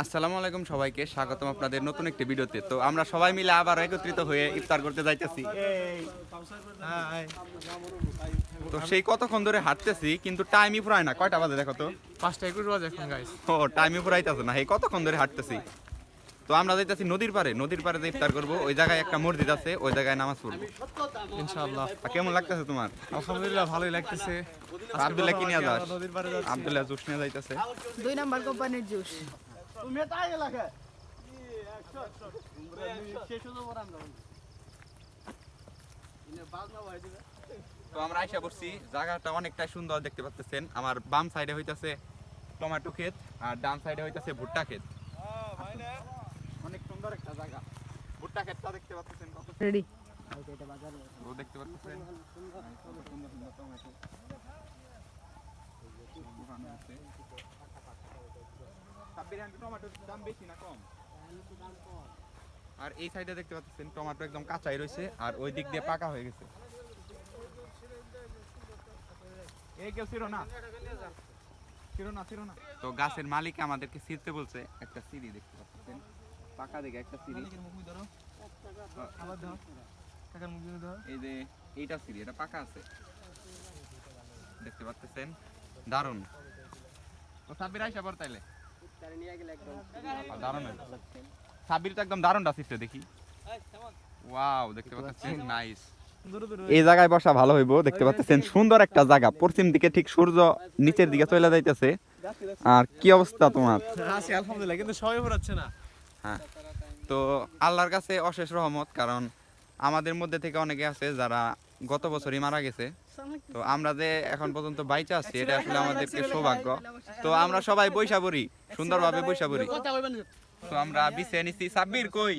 আসসালামু আলাইকুম সবাইকে স্বাগতম আপনাদের নতুন একটি ভিডিওতে। তো আমরা সবাই মিলে আবার একত্রিত হয়ে ইফতার করতে যাইতেছি। তো সেই কতক্ষণ ধরে হাঁটতেছি কিন্তু টাইমই ফুরায় না। কয়টা বাজে দেখো তো? 5:21 বাজে এখন গাইস। ও টাইমই ফুরাইতেছে না। এই কতক্ষণ ধরে হাঁটতেছি। তো আমরা যাইতেছি নদীর পারে যে ইফতার করব। ওই জায়গায় একটা মসজিদ আছে, ওই জায়গায় নামাজ পড়বো ইনশাআল্লাহ। কেমন লাগতেছে তোমার? আলহামদুলিল্লাহ ভালোই লাগতেছে। আব্দুল্লাহ কি নিয়ে যাস? আব্দুল্লাহ জুস নিয়ে যাইতেছে। 2 নাম্বার কোম্পানির জুস। তো আমরা আইসা করছি, জায়গাটা অনেকটাই সুন্দর দেখতে পাচ্ছেন। আমার বাম সাইডে হইতাছে টমেটো ক্ষেত আর ডান সাইডে হইতাছে ভুট্টা ক্ষেত। অনেক সুন্দর একটা জায়গা। ভুট্টা ক্ষেতটা দেখতে পাচ্ছেন কত রেডি। ও দেখতে পাচ্ছেন সুন্দর সুন্দর টমেটো। টমেটোর দাম বেশি না কম? আর এই সাইডে দেখতে পাচ্ছেন টমেটো একদম কাঁচাই রয়েছে আর ওই দিক দিয়ে পাকা হয়ে গেছে। তো গাছের মালিক আমাদেরকে ছিঁড়তে বলছে। একটা সিঁড়ি দেখতে পাচ্ছেন, পাকা দেখে একটা সিঁড়ি। এই যে এইটা সিঁড়ি, এটা পাকা আছে দেখতে পাচ্ছেন, দারুন। ও সাব্বির আইসা পর তাইলে দারুন, সাব্বির তো একদম দারুনটা ছিঁড়তে দেখি। ওয়াও দেখতে পাচ্ছেন, নাইস। এই জায়গায় বসা ভালো হইব। দেখতে পাচ্ছেন সুন্দর একটা জায়গা, পশ্চিম দিকে ঠিক সূর্য নিচের দিকে চলে যাইতেছে। আর কি অবস্থা তোমার? আছি আলহামদুলিল্লাহ, কিন্তু সময় পড়াচ্ছে না। হ্যাঁ, তো আল্লাহর কাছে অশেষ রহমত, কারণ আমাদের মধ্যে থেকে অনেকে আছে যারা গত বছরই মারা গেছে। তো আমরা যে এখন পর্যন্ত বাইচা আছি, এটা আসলে আমাদেরকে সৌভাগ্য। তো আমরা সবাই বৈশা পড়ি, সুন্দরভাবে বৈশা পড়ি। তো আমরা বিছে নিছি। সাব্বির কই?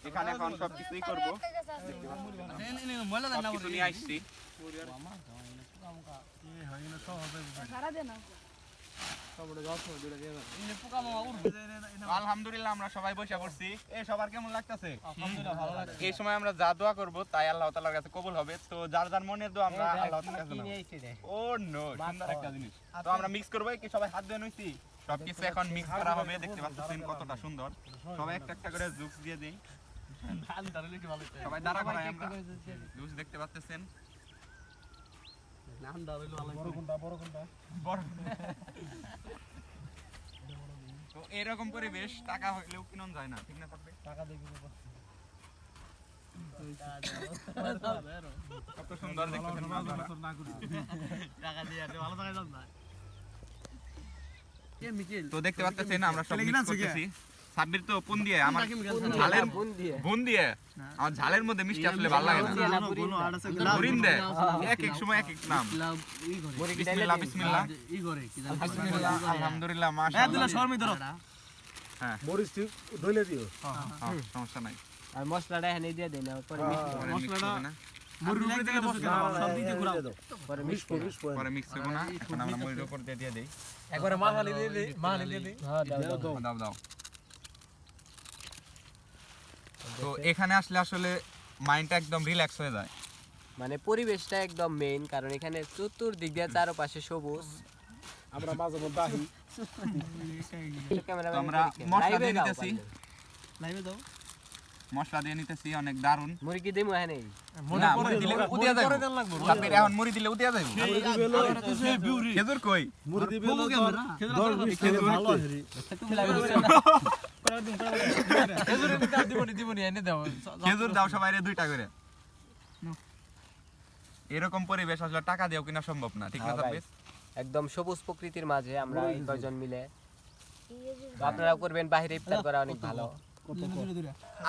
এখানে এখন সবকিছুই করবো, সবকিছু নিয়ে আসছি। আলহামদুলিল্লাহ আমরা সবাই বসে পড়ছি। সবার কেমন লাগতেছে? এই সময় আমরা যা দোয়া করব তাই আল্লাহ তাআলার কাছে কবুল হবে। তো যার যার মনের দোয়া আমরা আল্লাহ তাআলার কাছে নেব। ও নো, সুন্দর একটা জিনিস। তো আমরা মিক্স করব। কি সবাই হাত দিয়ে নইছি? সবকিছু এখন মিক্স করা হবে। দেখতে পাচ্ছেন কতটা সুন্দর। সবাই একটা একটা করে জুস দিয়ে দেই। সবাই দাঁড়া করাই আমরা জুস দেখতে পাচ্ছেন। তো এরকম পরিবেশ টাকা হইলেও কিনন যায় না, ঠিক না? টাকা দিয়ে কিনবো। কত সুন্দর দেখতেছেন টাকা দিয়ে আর ভালো টাকা দাও না। কে মিকেল? তো দেখতে পাচ্ছেন আমরা সব মিক্স করতেছি। সাব্বির তো পুন দিয়ে আমার ঝালের বুন দিয়ে আমার ঝালের মধ্যে মিষ্টি আসলে ভালো লাগে না। বুরিন দে এক এক সময় এক এক নাম। বিসমিল্লাহ বিসমিল্লাহ ই করে কি জানো? বিসমিল্লাহ আলহামদুলিল্লাহ মাশাআল্লাহ। আব্দুল্লাহ শর্মি ধরো। হ্যাঁ মরিচ দইলে দিও। হ্যাঁ সমস্যা নাই। আর মশলাটা এখানে দিয়ে দেন, পরে মশলাটা মুরগি থেকে মশলা সব দিতে ঘুরাও, পরে মিক্স পরে মিক্স করব না। এখন আমরা মরিচের উপর দিয়ে দেই। একবারে মাখালি দিয়ে দেই, মাখালি দিয়ে দেই। হ্যাঁ দাও দাও। তো এখানে আসলে মাইন্ডটা একদম রিল্যাক্স হয়ে যায়। মানে পরিবেশটা একদম মেইন, কারণ এখানে চতুর্দিক দিয়ে চারপাশে সবুজ। আমরা মাঝে মধ্যে আহি। আমরা মশলা দিয়ে নিতেছি। লাইভে দাও। মশলা দিয়ে নিতেছি, অনেক দারুন। মুরগি দিমু এখানে না মুড়ি দিলে উদিয়া যাবে। সাব্বির এখন মুড়ি দিলে উদিয়া যাবে। খেজুর কই? মুড়ি দিবে না ক্যামেরা। খেজুর ভালো হরি। তুমি লাইভে দিছ না। খেজুরের দিতে দিবনি এনে দাও। খেজুর দাও সবাইরে দুইটা করে। এরকম পরিবেশ আসলে টাকা দিয়েও কিনা সম্ভব না, ঠিক না সাব্বির? একদম সবুজ প্রকৃতির মাঝে আমরা এই কয়জন মিলে। তো আপনারা করবেন বাইরে ইফতার করা অনেক ভালো।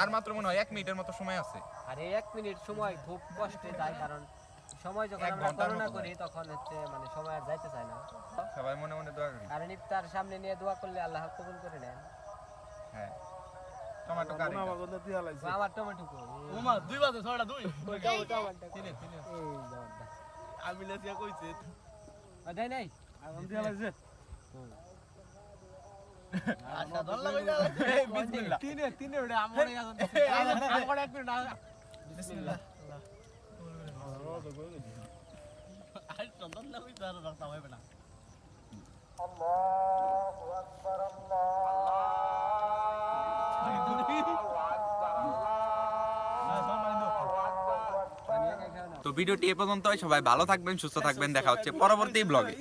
আর মাত্র মনে হয় 1 মিনিটের মতো সময় আছে। আর এই 1 মিনিট সময় খুব কষ্টে যায়, কারণ সময় যখন আমরা গণনা করি তখন হচ্ছে মানে সময় আর যাইতে চায় না। সবাই মনে মনে দোয়া করি। কারণ ইফতার সামনে নিয়ে দোয়া করলে আল্লাহ কবুল করে নেন। হ্যাঁ টমেটো কারি আমার টমেটো কই? ওমা 2 বাজে 6টা 2 কই টমেটো? তিনে এই দাও। আমি লেসিয়া কইছে। দেই নাই আমি দিয়া লাইছে। আচ্ছা দল্লা কই যা। এই বিসমিল্লাহ। তিনে ওটা আমরে আছেন। আমরে 1 মিনিট। বিসমিল্লাহ। তো ভিডিওটি এ পর্যন্তই, সবাই ভালো থাকবেন, সুস্থ থাকবেন, দেখা হচ্ছে পরবর্তী ব্লগে।